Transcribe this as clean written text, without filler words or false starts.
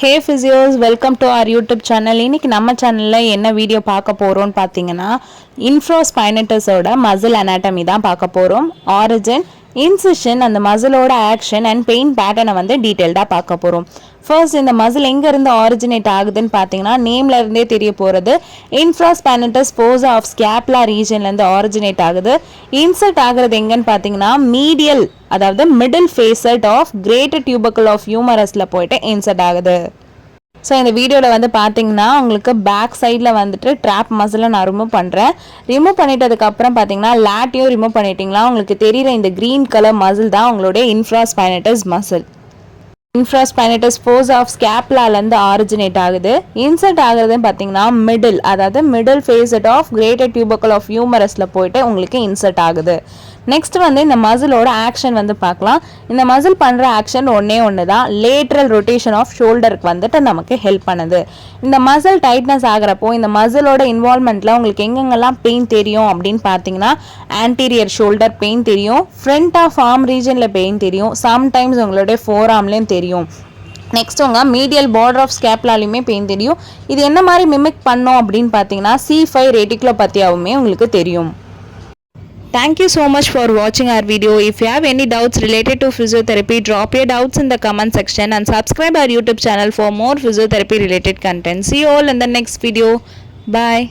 Hey physios, welcome to our YouTube channel. இன்னைக்கு நம்ம சேனல்ல என்ன வீடியோ பார்க்க போறோம்னு பாத்தீங்கன்னா infraspinatus ஓட muscle anatomy தான் பார்க்க போறோம். Origin, incision and muscle ஓட action and pain pattern வந்து டீடைல்டா பார்க்க போறோம். First இந்த muscle எங்க இருந்து originate ஆகுதுன்னு பாத்தீங்கன்னா நேம்ல இருந்தே தெரிய போறது infraspinatus fossa of scapula regionல இருந்து originate ஆகுது. Insert ஆகுறது எங்கன்னு பாத்தீங்கன்னா medial அதாவது middle facet of greater tubercle of humerusல போயிட்டு insert ஆகுது. ஸோ இந்த வீடியோவில் வந்து பார்த்தீங்கன்னா உங்களுக்கு பேக் சைடில் வந்துட்டு ட்ராப் மசிலை நான் ரிமூவ் பண்ணுறேன். ரிமூவ் பண்ணிட்டதுக்கப்புறம் பார்த்தீங்கன்னா லேட்டையும் ரிமூவ் பண்ணிட்டீங்களா உங்களுக்கு தெரிகிற இந்த க்ரீன் கலர் மசில் தான் உங்களுடைய infraspinatus muscle. Infraspinatus fossa of scapulaலேருந்து ஆரிஜினேட் ஆகுது. இன்சர்ட் ஆகுறதுன்னு பார்த்தீங்கன்னா மிடில் அதாவது middle facet of greater tubercle of ஹியூமரஸில் போயிட்டு உங்களுக்கு இன்சர்ட் ஆகுது. நெக்ஸ்ட் வந்து இந்த மசிலோட ஆக்ஷன் வந்து பார்க்கலாம். இந்த மசில் பண்ணுற ஆக்ஷன் ஒன்று தான் லேட்ரல் ரொட்டேஷன் ஆஃப் ஷோல்டருக்கு வந்துட்டு நமக்கு ஹெல்ப் பண்ணுது. இந்த மசில் டைட்னஸ் ஆகிறப்போ இந்த மசிலோட இன்வால்மெண்ட்டில் உங்களுக்கு எங்கெங்கெல்லாம் பெயின் தெரியும் அப்படின்னு பார்த்தீங்கன்னா ஆன்டீரியர் ஷோல்டர் பெயின் தெரியும், ஃப்ரண்ட் ஆஃப் ஆர்ம் ரீஜனில் பெயின் தெரியும், சம்டைம்ஸ் உங்களுடைய ஃபோர் ஆர்ம்லேயும் தெரியும். நெக்ஸ்ட் உங்கள் மீடியல் பார்டர் ஆஃப் ஸ்கேப்லாலையுமே பெயின் தெரியும். இது என்ன மாதிரி மிமிக் பண்ணோம் அப்படின்னு பார்த்தீங்கன்னா C5 ரெட்டிகுலோபதியாவுமே உங்களுக்கு தெரியும். Thank you so much for watching our video. If you have any doubts related to physiotherapy, drop your doubts in the comment section and subscribe our YouTube channel for more physiotherapy related content. See you all in the next video. Bye.